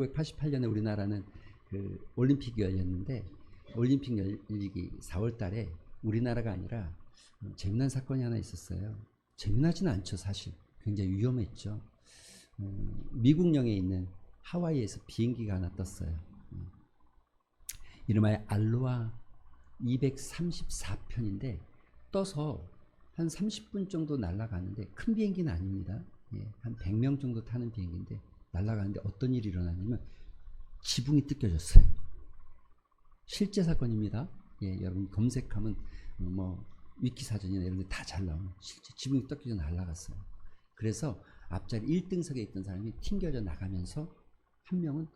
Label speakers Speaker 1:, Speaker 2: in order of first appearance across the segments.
Speaker 1: 1988년에 우리나라는 그 올림픽이 열렸는데 올림픽 열리기 4월 달에 우리나라가 아니라 재미난 사건이 하나 있었어요. 재미나지는 않죠, 사실. 굉장히 위험했죠. 미국령에 있는 하와이에서 비행기가 하나 떴어요. 이름하여 알로하 234편인데 떠서 한 30분 정도 날아가는데 큰 비행기는 아닙니다. 한 100명 정도 타는 비행기인데 날아가는데 어떤 일이 일어나냐면 지붕이 뜯겨졌어요. 실제 사건입니다. 여러분 검색하면 뭐 위키사전이나 이런 데 다 잘 나오는 실제 지붕이 뜯겨져 날아갔어요. 그래서 앞자리 1등석에 있던 사람이 튕겨져 나가면서 한 명은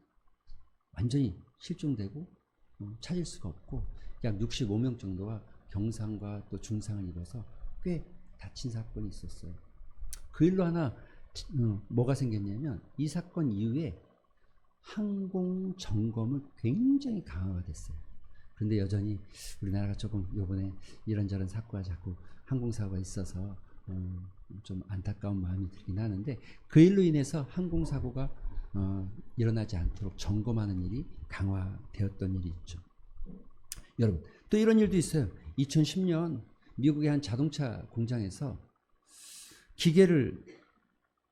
Speaker 1: 완전히 실종되고 찾을 수가 없고 약 65명 정도가 경상과 또 중상을 입어서 꽤 다친 사건이 있었어요. 그 일로 하나 뭐가 생겼냐면 이 사건 이후에 항공 점검을 굉장히 강화가 됐어요. 그런데 여전히 우리나라가 조금 요번에 이런저런 사고가 자꾸 항공사고가 있어서 좀 안타까운 마음이 들긴 하는데 그 일로 인해서 항공사고가 일어나지 않도록 점검하는 일이 강화되었던 일이 있죠. 여러분 또 이런 일도 있어요. 2010년 미국의 한 자동차 공장에서 기계를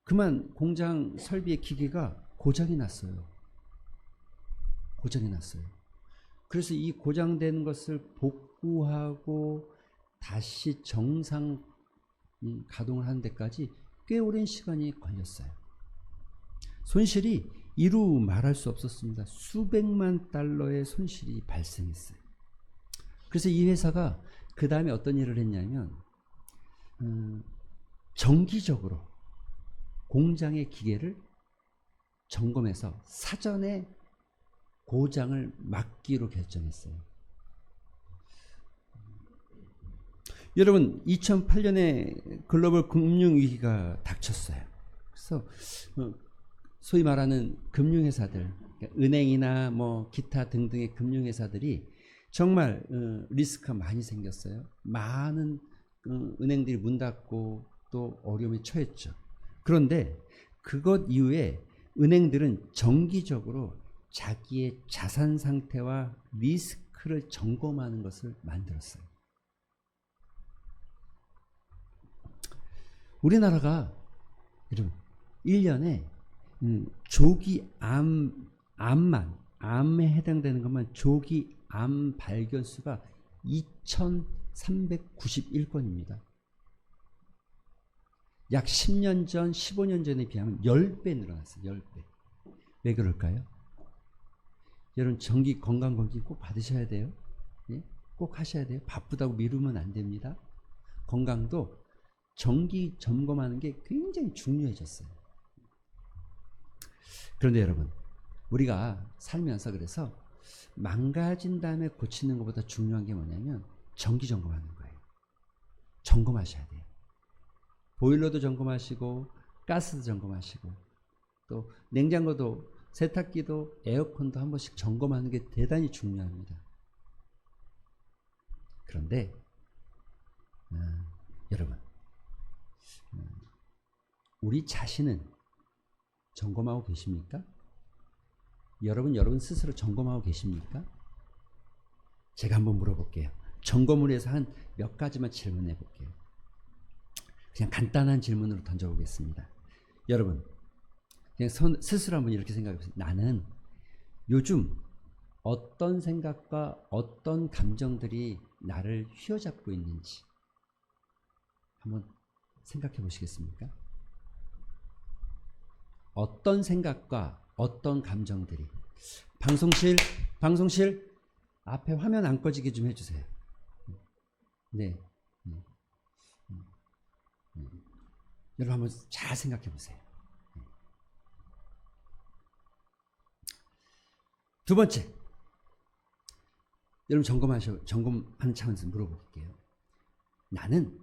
Speaker 1: 그만 공장 설비의 기계가 고장이 났어요. 그래서 이 고장된 것을 복구하고 다시 정상 가동을 하는 데까지 꽤 오랜 시간이 걸렸어요. 손실이 이루 말할 수 없었습니다. 수백만 달러의 손실이 발생했어요. 그래서 이 회사가 그 다음에 어떤 일을 했냐면 정기적으로 공장의 기계를 점검해서 사전에 고장을 막기로 결정했어요. 여러분 2008년에 글로벌 금융위기가 닥쳤어요. 그래서 소위 말하는 금융회사들, 은행이나 뭐 기타 등등의 금융회사들이 정말 리스크가 많이 생겼어요. 많은 은행들이 문 닫고 또 어려움에 처했죠. 그런데 그것 이후에 은행들은 정기적으로 자기의 자산 상태와 리스크를 점검하는 것을 만들었어요. 우리나라가 1년에 조기 암에 해당되는 것만 조기 암 발견 수가 2,391건입니다. 약 10년 전, 15년 전에 비하면 10배 늘어났어요. 10배. 왜 그럴까요? 여러분 정기 건강검진 꼭 받으셔야 돼요. 꼭 하셔야 돼요. 바쁘다고 미루면 안 됩니다. 건강도 정기 점검하는 게 굉장히 중요해졌어요. 그런데 여러분 우리가 살면서 그래서 망가진 다음에 고치는 것보다 중요한 게 뭐냐면 정기 점검하는 거예요. 점검하셔야 돼요. 보일러도 점검하시고 가스도 점검하시고 또 냉장고도 세탁기도 에어컨도 한 번씩 점검하는 게 대단히 중요합니다. 그런데 여러분 우리 자신은 점검하고 계십니까? 여러분 스스로 점검하고 계십니까? 제가 한번 물어볼게요. 점검을 해서 한 몇 가지만 질문해 볼게요. 그냥 간단한 질문으로 던져보겠습니다. 여러분 그냥 스스로 한번 이렇게 생각해 보세요. 나는 요즘 어떤 생각과 어떤 감정들이 나를 휘어잡고 있는지 한번 생각해 보시겠습니까? 어떤 생각과 어떤 감정들이 방송실 앞에 화면 안 꺼지게 좀 해주세요. 네. 여러분 한번 잘 생각해 보세요. 두 번째, 여러분 점검하는 차원에서 물어볼게요. 나는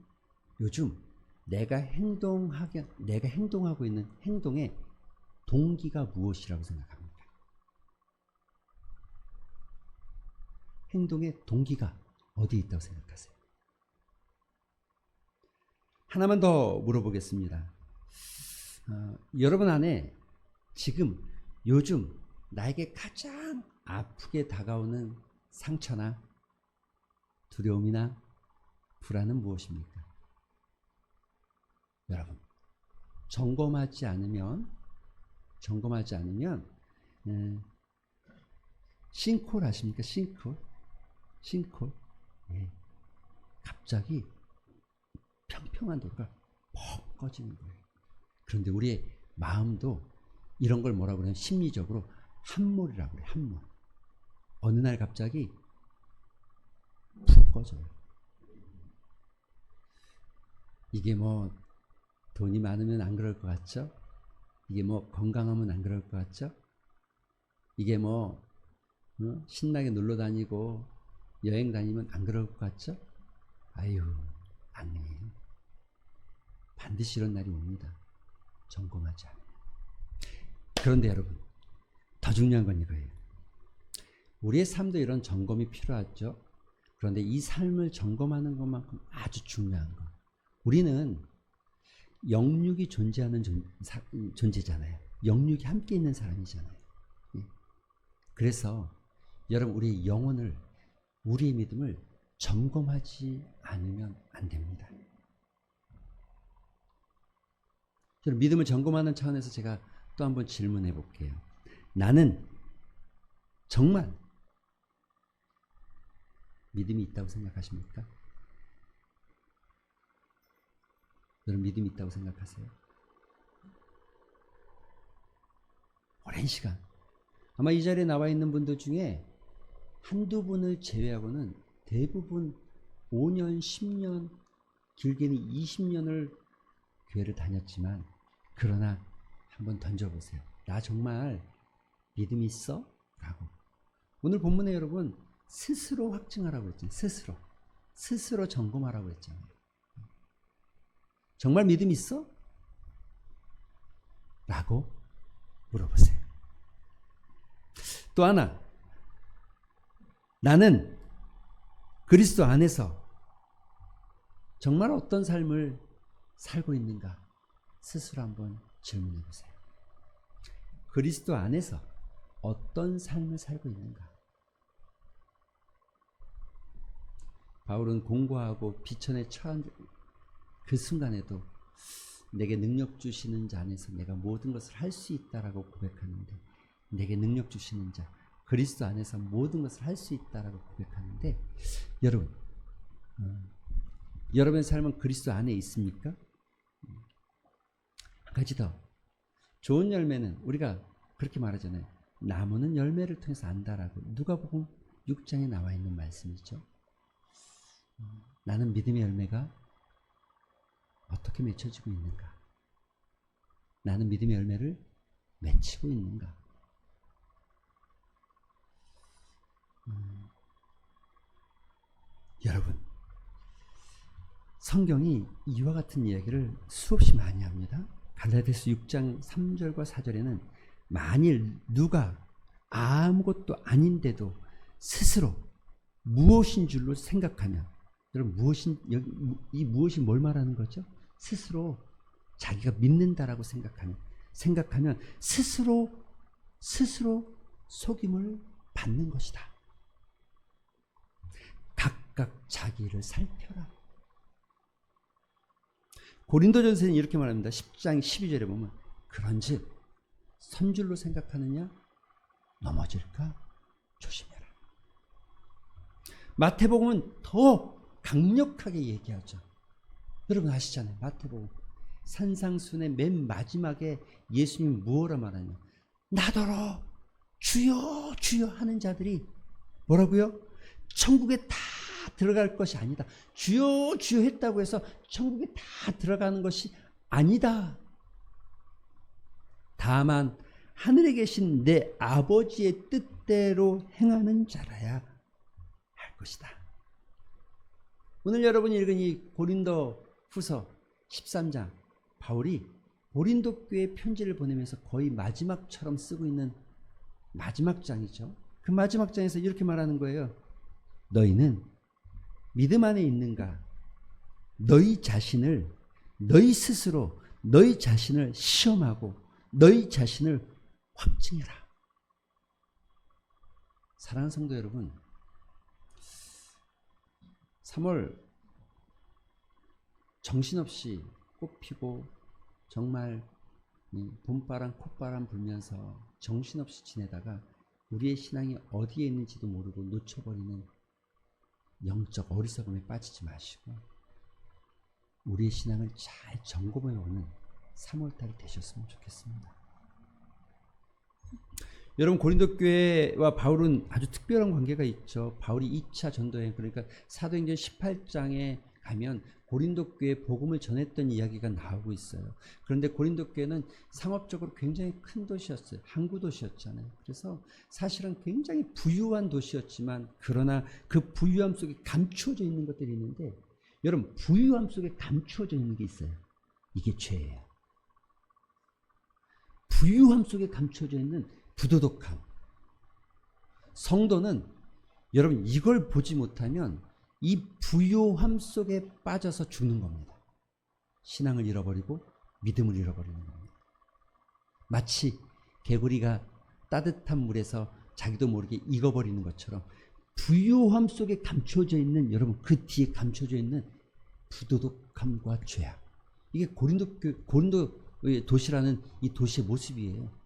Speaker 1: 요즘 내가 행동하고 있는 행동의 동기가 무엇이라고 생각합니까? 행동의 동기가 어디에 있다고 생각하세요? 하나만 더 물어보겠습니다. 여러분 안에 지금 요즘 나에게 가장 아프게 다가오는 상처나 두려움이나 불안은 무엇입니까? 여러분, 점검하지 않으면 싱크홀 아십니까? 싱크홀. 예. 갑자기 평평한 도로가 퍽 꺼지는 거예요. 그런데 우리의 마음도 이런 걸 뭐라고 그래요? 심리적으로 함몰이라고 그래요. 함몰. 어느 날 갑자기 푹 꺼져요. 이게 뭐 돈이 많으면 안 그럴 것 같죠? 이게 뭐 건강하면 안 그럴 것 같죠? 이게 뭐 신나게 놀러 다니고 여행 다니면 안 그럴 것 같죠? 아유, 아니에요. 반드시 이런 날이 옵니다. 점검하지 않아요. 그런데 여러분, 더 중요한 건 이거예요. 우리의 삶도 이런 점검이 필요하죠. 그런데 이 삶을 점검하는 것만큼 아주 중요한 것. 우리는 영육이 존재하는 존재잖아요. 영육이 함께 있는 사람이잖아요. 그래서 여러분, 우리의 영혼을, 우리의 믿음을 점검하지 않으면 안 됩니다. 믿음을 점검하는 차원에서 제가 또 한번 질문해 볼게요. 나는 정말 믿음이 있다고 생각하십니까? 여러분, 믿음이 있다고 생각하세요? 오랜 시간, 아마 이 자리에 나와 있는 분들 중에 한두 분을 제외하고는 대부분 5년, 10년, 길게는 20년을 교회를 다녔지만, 그러나 한번 던져보세요. 나 정말 믿음이 있어? 라고. 오늘 본문에 여러분, 스스로 확증하라고 했잖아요. 스스로 점검하라고 했잖아요. 정말 믿음 있어? 라고 물어보세요. 또 하나, 나는 그리스도 안에서 정말 어떤 삶을 살고 있는가? 스스로 한번 질문해 보세요. 그리스도 안에서 어떤 삶을 살고 있는가? 바울은 공고하고 비천에 처한 그 순간에도 내게 능력 주시는 자 안에서 내가 모든 것을 할 수 있다라고 고백하는데, 내게 능력 주시는 자, 그리스도 안에서 모든 것을 할 수 있다라고 고백하는데, 여러분, 여러분의 삶은 그리스도 안에 있습니까? 한 가지 더, 좋은 열매는 우리가 그렇게 말하잖아요. 나무는 열매를 통해서 안다라고 누가복음 6장에 나와 있는 말씀이죠. 나는 믿음의 열매가 어떻게 맺혀지고 있는가? 나는 믿음의 열매를 맺히고 있는가? 여러분, 성경이 이와 같은 이야기를 수없이 많이 합니다. 갈라디아서 6장 3절과 4절에는 만일 누가 아무것도 아닌데도 스스로 무엇인 줄로 생각하면, 여러분, 이 무엇이 뭘 말하는 거죠? 스스로 자기가 믿는다라고 생각하면 스스로 속임을 받는 것이다. 각각 자기를 살펴라. 고린도전서는 이렇게 말합니다. 10장 12절에 보면, 그런즉 선줄로 생각하느냐 넘어질까 조심해라. 마태복음은 더 강력하게 얘기하죠. 여러분 아시잖아요. 마태복음 산상순의 맨 마지막에 예수님 무엇라 말하냐, 나더러 주여 주여 하는 자들이 뭐라고요? 천국에 다 들어갈 것이 아니다. 주여 주여 했다고 해서 천국에 다 들어가는 것이 아니다. 다만 하늘에 계신 내 아버지의 뜻대로 행하는 자라야 할 것이다. 오늘 여러분이 읽은 이 고린도 후서 13장, 바울이 고린도 교회에 편지를 보내면서 거의 마지막처럼 쓰고 있는 마지막 장이죠. 그 마지막 장에서 이렇게 말하는 거예요. 너희는 믿음 안에 있는가? 너희 스스로 너희 자신을 시험하고 너희 자신을 확증해라. 사랑하는 성도 여러분, 3월 정신없이 꽃피고 정말 봄바람 콧바람 불면서 정신없이 지내다가 우리의 신앙이 어디에 있는지도 모르고 놓쳐버리는 영적 어리석음에 빠지지 마시고 우리의 신앙을 잘 점검해오는 3월달이 되셨으면 좋겠습니다. 여러분, 고린도 교회와 바울은 아주 특별한 관계가 있죠. 바울이 2차 전도여행, 그러니까 사도행전 18장에 가면 고린도 교회에 복음을 전했던 이야기가 나오고 있어요. 그런데 고린도 교회는 상업적으로 굉장히 큰 도시였어요. 항구 도시였잖아요. 그래서 사실은 굉장히 부유한 도시였지만 그러나 그 부유함 속에 감추어져 있는 것들이 있는데, 여러분, 부유함 속에 감추어져 있는 게 있어요. 이게 죄예요. 부유함 속에 감추어져 있는 부도덕함. 성도는 여러분 이걸 보지 못하면 이 부요함 속에 빠져서 죽는 겁니다. 신앙을 잃어버리고 믿음을 잃어버리는 겁니다. 마치 개구리가 따뜻한 물에서 자기도 모르게 익어버리는 것처럼 부요함 속에 감춰져 있는, 여러분, 그 뒤에 감춰져 있는 부도덕함과 죄악. 이게 고린도의 도시라는 이 도시의 모습이에요.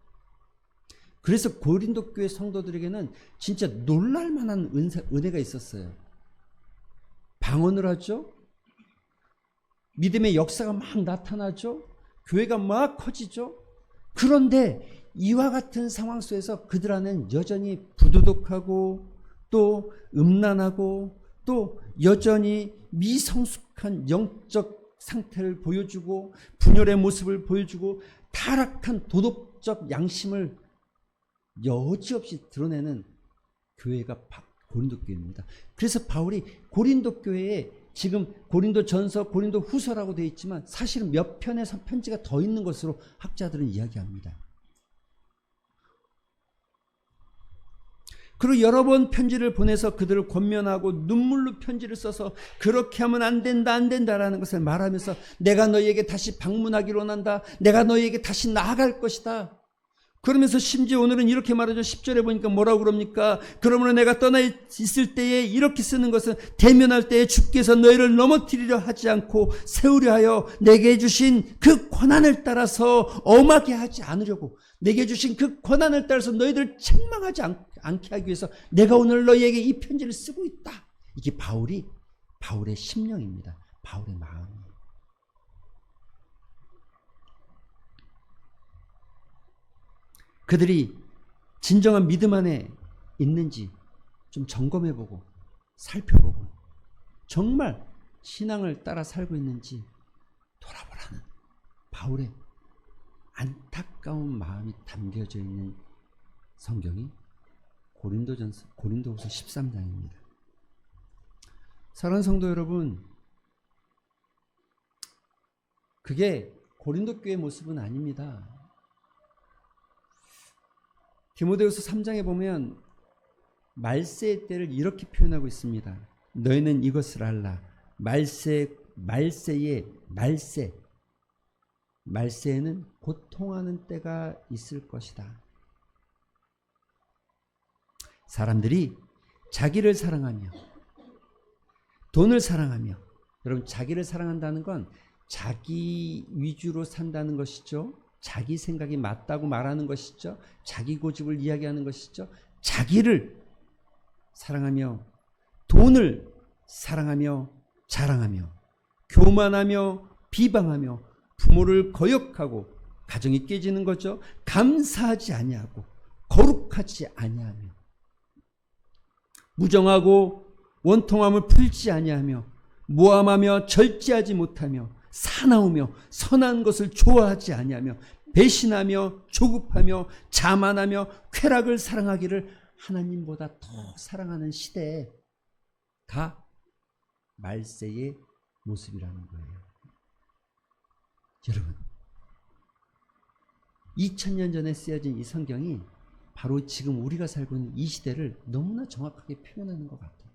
Speaker 1: 그래서 고린도 교회 성도들에게는 진짜 놀랄만한 은혜가 있었어요. 방언을 하죠. 믿음의 역사가 막 나타나죠. 교회가 막 커지죠. 그런데 이와 같은 상황 속에서 그들 안에는 여전히 부도덕하고 또 음란하고 또 여전히 미성숙한 영적 상태를 보여주고 분열의 모습을 보여주고 타락한 도덕적 양심을 여지없이 드러내는 교회가 고린도 교회입니다. 그래서 바울이 고린도 교회에 지금 고린도 전서, 고린도 후서라고 되어 있지만 사실은 몇 편의 편지가 더 있는 것으로 학자들은 이야기합니다. 그리고 여러 번 편지를 보내서 그들을 권면하고 눈물로 편지를 써서 그렇게 하면 안 된다, 안 된다라는 것을 말하면서 내가 너희에게 다시 방문하기를 원한다. 내가 너희에게 다시 나아갈 것이다. 그러면서 심지어 오늘은 이렇게 말하죠. 10절에 보니까 뭐라고 그럽니까? 그러므로 내가 떠나 있을 때에 이렇게 쓰는 것은 대면할 때에 주께서 너희를 넘어뜨리려 하지 않고 세우려 하여 내게 주신 그 권한을 따라서 엄하게 하지 않으려고, 내게 주신 그 권한을 따라서 너희들을 책망하지 않게 하기 위해서 내가 오늘 너희에게 이 편지를 쓰고 있다. 이게 바울의 심령입니다. 바울의 마음이에요. 그들이 진정한 믿음 안에 있는지 좀 점검해보고 살펴보고 정말 신앙을 따라 살고 있는지 돌아보라는 바울의 안타까운 마음이 담겨져 있는 성경이 고린도후서 13장입니다. 사랑하는 성도 여러분, 그게 고린도 교회의 모습은 아닙니다. 디모데후서 3장에 보면 말세의 때를 이렇게 표현하고 있습니다. 너희는 이것을 알라. 말세에는 고통하는 때가 있을 것이다. 사람들이 자기를 사랑하며 돈을 사랑하며, 여러분, 자기를 사랑한다는 건 자기 위주로 산다는 것이죠. 자기 생각이 맞다고 말하는 것이죠. 자기 고집을 이야기하는 것이죠. 자기를 사랑하며 돈을 사랑하며 자랑하며 교만하며 비방하며 부모를 거역하고 가정이 깨지는 거죠. 감사하지 아니하고 거룩하지 아니하며 무정하고 원통함을 풀지 아니하며 모함하며 절제하지 못하며 사나우며 선한 것을 좋아하지 아니하며 배신하며 조급하며 자만하며 쾌락을 사랑하기를 하나님보다 더 사랑하는 시대가 말세의 모습이라는 거예요. 여러분, 2000년 전에 쓰여진 이 성경이 바로 지금 우리가 살고 있는 이 시대를 너무나 정확하게 표현하는 것 같아요.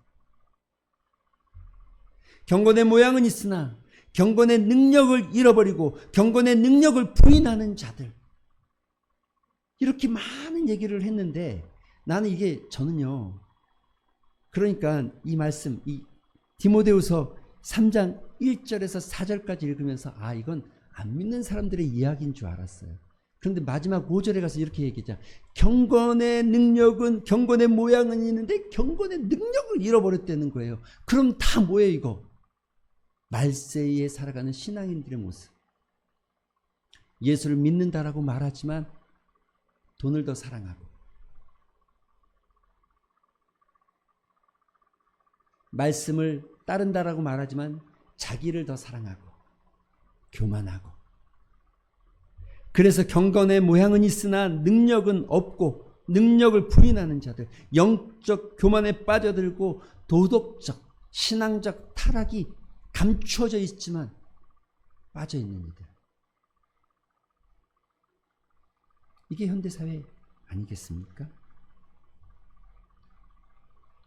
Speaker 1: 경건의 모양은 있으나 경건의 능력을 잃어버리고 경건의 능력을 부인하는 자들, 이렇게 많은 얘기를 했는데 나는 저는요. 그러니까 이 말씀, 이 디모데후서 3장 1절에서 4절까지 읽으면서 이건 안 믿는 사람들의 이야기인 줄 알았어요. 그런데 마지막 5절에 가서 이렇게 얘기하자. 경건의 모양은 있는데 경건의 능력을 잃어버렸다는 거예요. 그럼 다 뭐예요 이거? 말세에 살아가는 신앙인들의 모습. 예수를 믿는다라고 말하지만 돈을 더 사랑하고, 말씀을 따른다라고 말하지만 자기를 더 사랑하고 교만하고, 그래서 경건의 모양은 있으나 능력은 없고 능력을 부인하는 자들, 영적 교만에 빠져들고 도덕적 신앙적 타락이 감추어져 있지만 빠져있는 이들, 이게 현대사회 아니겠습니까?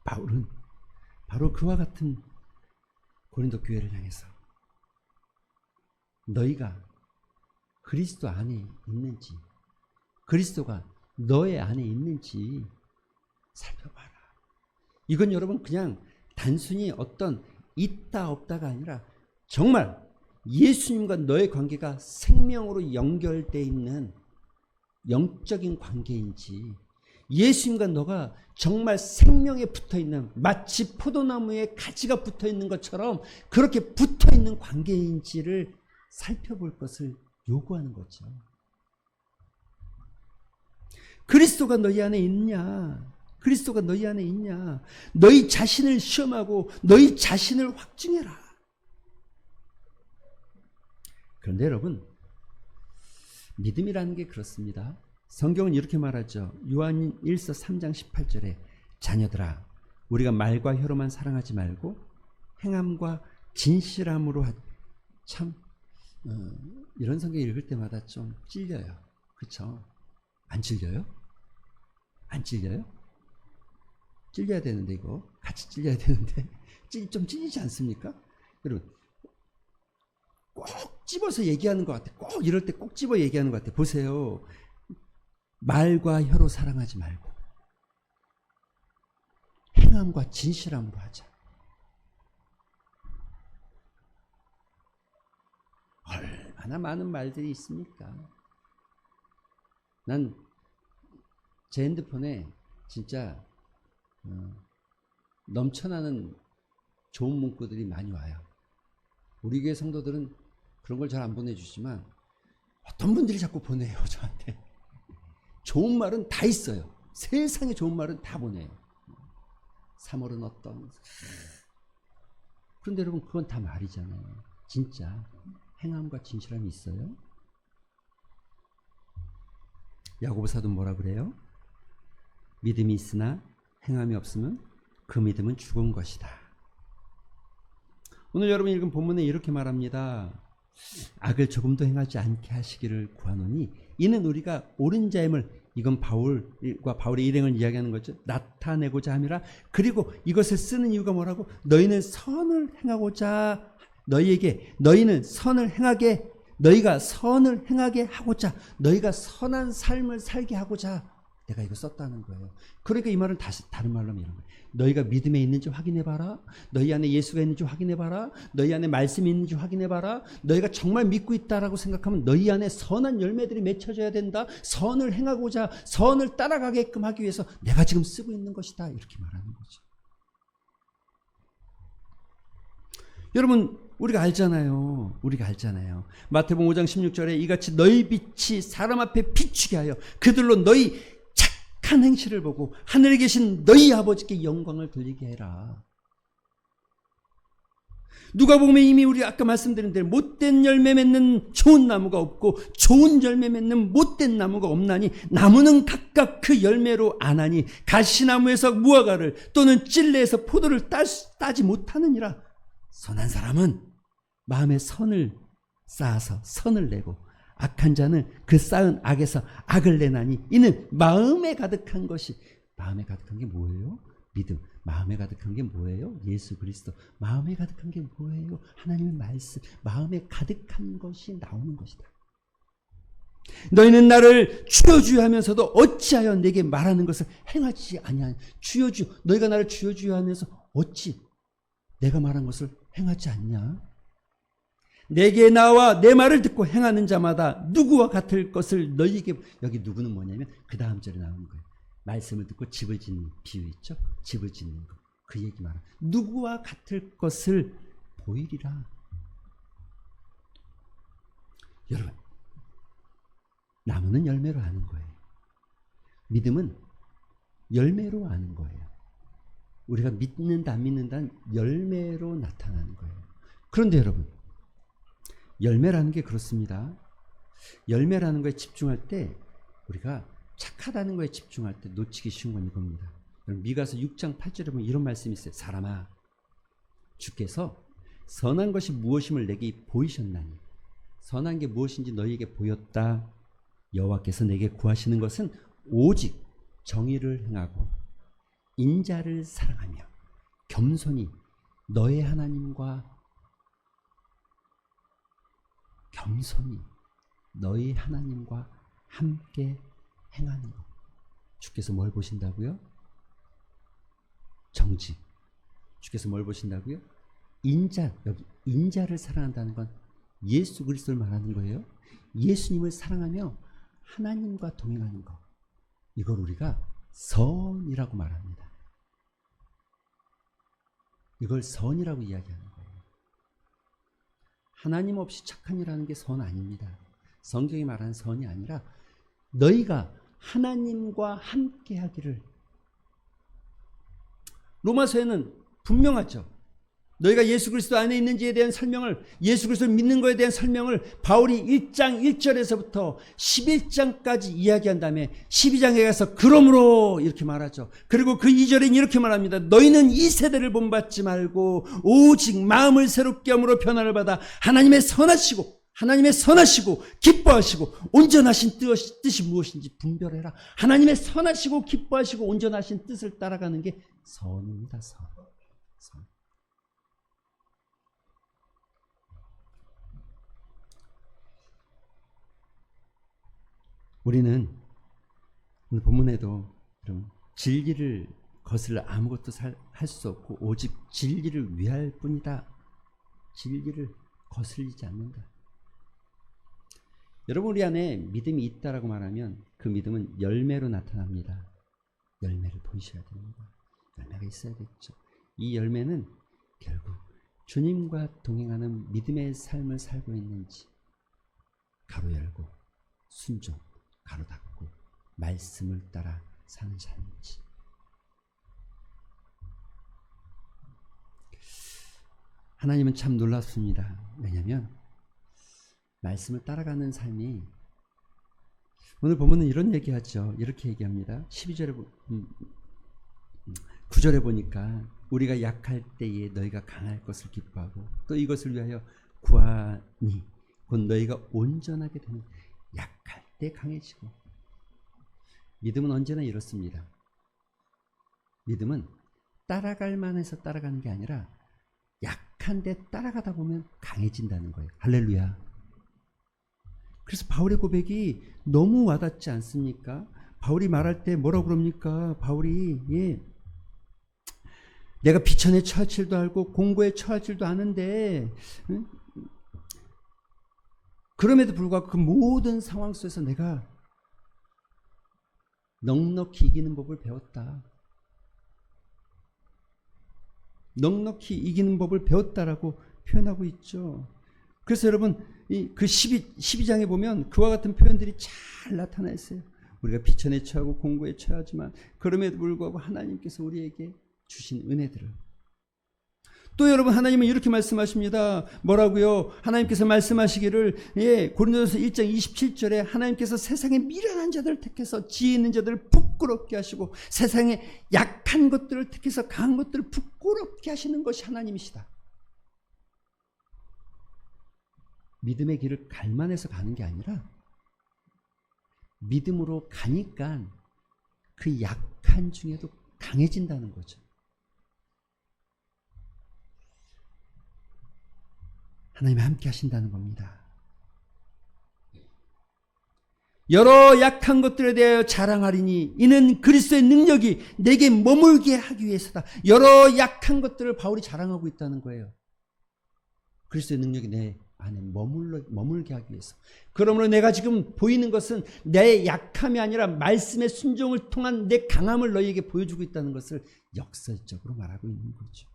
Speaker 1: 바울은 바로 그와 같은 고린도 교회를 향해서 너희가 그리스도 안에 있는지, 그리스도가 너의 안에 있는지 살펴봐라. 이건 여러분 그냥 단순히 어떤 있다 없다가 아니라 정말 예수님과 너의 관계가 생명으로 연결되어 있는 영적인 관계인지, 예수님과 너가 정말 생명에 붙어있는, 마치 포도나무에 가지가 붙어있는 것처럼 그렇게 붙어있는 관계인지를 살펴볼 것을 요구하는 거죠. 그리스도가 너희 안에 있냐? 그리스도가 너희 안에 있냐? 너희 자신을 시험하고 너희 자신을 확증해라. 그런데 여러분, 믿음이라는 게 그렇습니다. 성경은 이렇게 말하죠. 요한 1서 3장 18절에 자녀들아, 우리가 말과 혀로만 사랑하지 말고 행함과 진실함으로 참 이런 성경 읽을 때마다 좀 찔려요. 그렇죠? 안 찔려요? 안 찔려요? 찔려야 되는데, 이거 같이 찔려야 되는데 좀 찔리지 않습니까? 여러분, 꼭 집어서 얘기하는 것 같아. 꼭 이럴 때 꼭 집어 얘기하는 것 같아. 보세요. 말과 혀로 사랑하지 말고 행함과 진실함으로 하자. 얼마나 많은 말들이 있습니까? 난 제 핸드폰에 진짜 넘쳐나는 좋은 문구들이 많이 와요. 우리 교회 성도들은 그런 걸 잘 안 보내주지만 어떤 분들이 자꾸 보내요, 저한테. 좋은 말은 다 있어요. 세상에 좋은 말은 다 보내요. 3월은 어떤. 그런데 여러분, 그건 다 말이잖아요. 진짜 행함과 진실함이 있어요? 야고보 사도 뭐라 그래요? 믿음이 있으나 행함이 없으면 그 믿음은 죽은 것이다. 오늘 여러분 읽은 본문에 이렇게 말합니다. 악을 조금도 행하지 않게 하시기를 구하노니 이는 우리가 옳은 자임을, 이건 바울과 바울의 일행을 이야기하는 거죠. 나타내고자 함이라. 그리고 이것을 쓰는 이유가 뭐라고? 너희는 선을 행하고자, 너희는 선을 행하게, 너희가 선을 행하게 하고자, 너희가 선한 삶을 살게 하고자 내가 이거 썼다는 거예요. 그러니까 이 말은 다른 말로 하면 이런 거예요. 너희가 믿음에 있는지 확인해봐라. 너희 안에 예수가 있는지 확인해봐라. 너희 안에 말씀이 있는지 확인해봐라. 너희가 정말 믿고 있다라고 생각하면 너희 안에 선한 열매들이 맺혀져야 된다. 선을 행하고자, 선을 따라가게끔 하기 위해서 내가 지금 쓰고 있는 것이다. 이렇게 말하는 거죠. 여러분, 우리가 알잖아요. 마태복음 5장 16절에 이같이 너희 빛이 사람 앞에 비추게 하여 그들로 너희 착한 행실을 보고 하늘에 계신 너희 아버지께 영광을 돌리게 해라. 누가복음에 이미 우리 아까 말씀드린 대로 못된 열매 맺는 좋은 나무가 없고 좋은 열매 맺는 못된 나무가 없나니 나무는 각각 그 열매로 아나니 가시나무에서 무화과를 또는 찔레에서 포도를 따지 못하느니라. 선한 사람은 마음에 선을 쌓아서 선을 내고 악한 자는 그 쌓은 악에서 악을 내나니 이는 마음에 가득한 것이. 마음에 가득한 게 뭐예요? 믿음. 마음에 가득한 게 뭐예요? 예수 그리스도. 마음에 가득한 게 뭐예요? 하나님의 말씀. 마음에 가득한 것이 나오는 것이다. 너희는 나를 주여 주여 하면서도 어찌하여 내게 말하는 것을 행하지 아니하냐. 주여 주여, 너희가 나를 주여 주여 하면서 어찌 내가 말한 것을 행하지 않냐. 내게 나와 내 말을 듣고 행하는 자마다 누구와 같을 것을 너희에게. 여기 누구는 뭐냐면 그 다음 절에 나오는 거예요. 말씀을 듣고 집을 짓는 비유 있죠. 집을 짓는 거. 그 얘기 말하. 누구와 같을 것을 보이리라. 여러분, 나무는 열매로 아는 거예요. 믿음은 열매로 아는 거예요. 우리가 믿는다 안 믿는다는 열매로 나타나는 거예요. 그런데 여러분, 열매라는 게 그렇습니다. 열매라는 거에 집중할 때, 우리가 착하다는 거에 집중할 때 놓치기 쉬운 건 이겁니다. 미가서 6장 8절에 보면 이런 말씀이 있어요. 사람아, 주께서 선한 것이 무엇임을 내게 보이셨나니. 선한 게 무엇인지 너희에게 보였다. 여호와께서 내게 구하시는 것은 오직 정의를 행하고 인자를 사랑하며 겸손히 너의 하나님과 함께 행하는 것. 주께서 뭘 보신다고요? 정직. 주께서 뭘 보신다고요? 인자. 여기 인자를 사랑한다는 건 예수 그리스도를 말하는 거예요. 예수님을 사랑하며 하나님과 동행하는 것. 이걸 우리가 선이라고 말합니다. 이걸 선이라고 이야기하는 거예요. 하나님 없이 착한 일하는 게 선 아닙니다. 성경이 말하는 선이 아니라 너희가 하나님과 함께 하기를. 로마서에는 분명하죠. 너희가 예수 그리스도 안에 있는지에 대한 설명을, 예수 그리스도를 믿는 것에 대한 설명을 바울이 1장 1절에서부터 11장까지 이야기한 다음에 12장에 가서 그러므로 이렇게 말하죠. 그리고 그 2절에는 이렇게 말합니다. 너희는 이 세대를 본받지 말고 오직 마음을 새롭게 함으로 변화를 받아 하나님의 선하시고 기뻐하시고 온전하신 뜻이 무엇인지 분별해라. 하나님의 선하시고 기뻐하시고 온전하신 뜻을 따라가는 게 선입니다. 선. 우리는 오늘 본문에도 진리를 거슬러 아무것도 할 수 없고 오직 진리를 위할 뿐이다. 진리를 거슬리지 않는다. 여러분, 우리 안에 믿음이 있다라고 말하면 그 믿음은 열매로 나타납니다. 열매를 보이셔야 됩니다. 열매가 있어야겠죠. 이 열매는 결국 주님과 동행하는 믿음의 삶을 살고 있는지, 가로 열고 순종, 가로 닫고 말씀을 따라 사는 삶인지. 하나님은 참 놀랍습니다. 왜냐하면 말씀을 따라가는 삶이, 오늘 보면은 이런 얘기하죠. 이렇게 얘기합니다. 9절에 보니까 우리가 약할 때에 너희가 강할 것을 기뻐하고 또 이것을 위하여 구하니 곧 너희가 온전하게 되는. 약할 때 강해지고. 믿음은 언제나 이렇습니다. 믿음은 따라갈 만해서 따라가는 게 아니라 약한데 따라가다 보면 강해진다는 거예요. 할렐루야. 그래서 바울의 고백이 너무 와닿지 않습니까? 바울이 말할 때 뭐라고 그럽니까? 바울이 내가 비천에 처할 줄도 알고 공고에 처할 줄도 아는데, 그럼에도 불구하고 그 모든 상황 속에서 내가 넉넉히 이기는 법을 배웠다. 넉넉히 이기는 법을 배웠다라고 표현하고 있죠. 그래서 여러분, 그 12장에 보면 그와 같은 표현들이 잘 나타나 있어요. 우리가 비천에 처하고 공고에 처하지만 그럼에도 불구하고 하나님께서 우리에게 주신 은혜들을. 또 여러분, 하나님은 이렇게 말씀하십니다. 뭐라고요? 하나님께서 말씀하시기를, 고린도전서 1장 27절에 하나님께서 세상에 미련한 자들을 택해서 지혜 있는 자들을 부끄럽게 하시고 세상에 약한 것들을 택해서 강한 것들을 부끄럽게 하시는 것이 하나님이시다. 믿음의 길을 갈만해서 가는 게 아니라 믿음으로 가니까 그 약한 중에도 강해진다는 거죠. 하나님이 함께 하신다는 겁니다. 여러 약한 것들에 대하여 자랑하리니 이는 그리스도의 능력이 내게 머물게 하기 위해서다. 여러 약한 것들을 바울이 자랑하고 있다는 거예요. 그리스도의 능력이 내 안에 머물게 하기 위해서. 그러므로 내가 지금 보이는 것은 내 약함이 아니라 말씀의 순종을 통한 내 강함을 너희에게 보여주고 있다는 것을 역설적으로 말하고 있는 거죠.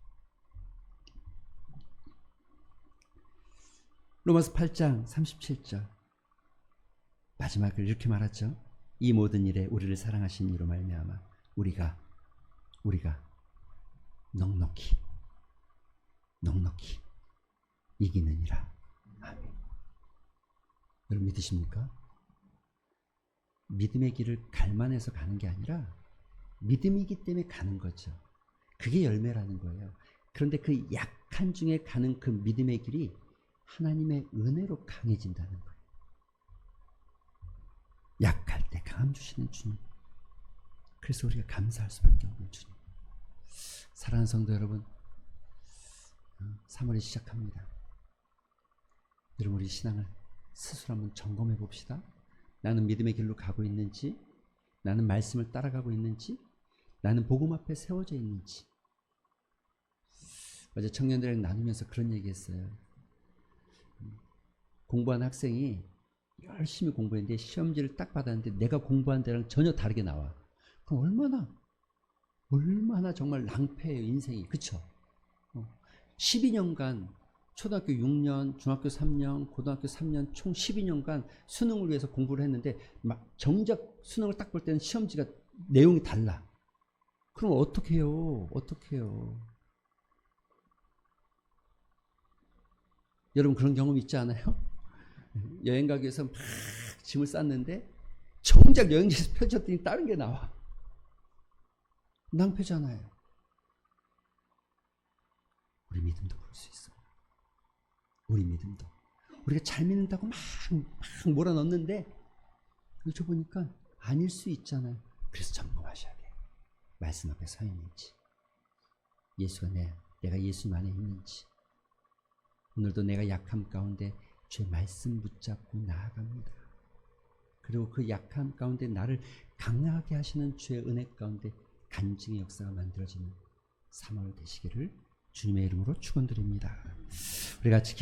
Speaker 1: 로마서 8장 37절 마지막을 이렇게 말하죠. 이 모든 일에 우리를 사랑하신 이로 말미암아 우리가 넉넉히 이기느니라. 아멘. 여러분 믿으십니까? 믿음의 길을 갈망해서 가는 게 아니라 믿음이기 때문에 가는 거죠. 그게 열매라는 거예요. 그런데 그 약한 중에 가는 그 믿음의 길이 하나님의 은혜로 강해진다는 거예요. 약할 때 강함 주시는 주님. 그래서 우리가 감사할 수밖에 없는 주님. 사랑하는 성도 여러분, 3월이 시작합니다. 여러분 우리 신앙을 스스로 한번 점검해 봅시다. 나는 믿음의 길로 가고 있는지, 나는 말씀을 따라가고 있는지, 나는 복음 앞에 세워져 있는지. 어제 청년들이랑 나누면서 그런 얘기했어요. 공부한 학생이 열심히 공부했는데 시험지를 딱 받았는데 내가 공부한 데랑 전혀 다르게 나와. 그럼 얼마나 정말 낭패예요, 인생이. 그쵸? 12년간 초등학교 6년, 중학교 3년, 고등학교 3년 총 12년간 수능을 위해서 공부를 했는데 막 정작 수능을 딱 볼 때는 시험지가 내용이 달라. 그럼 어떻게 해요? 여러분 그런 경험 있지 않아요? 여행 가기 위해서 막 짐을 쌌는데 정작 여행지에서 펼쳤더니 다른 게 나와. 낭패잖아요. 우리 믿음도 그럴 수 있어요. 우리 믿음도. 우리가 잘 믿는다고 막 몰아넣는데 그저 보니까 아닐 수 있잖아요. 그래서 점검하셔야 돼요. 말씀 앞에 서 있는지, 예수가 내가 예수님 안에 있는지. 오늘도 내가 약함 가운데 주의 말씀 붙잡고 나아갑니다. 그리고 그 약함 가운데 나를 강하게 하시는 주의 은혜 가운데 간증의 역사가 만들어지는 3월 되시기를 주님의 이름으로 축원드립니다. 우리 같이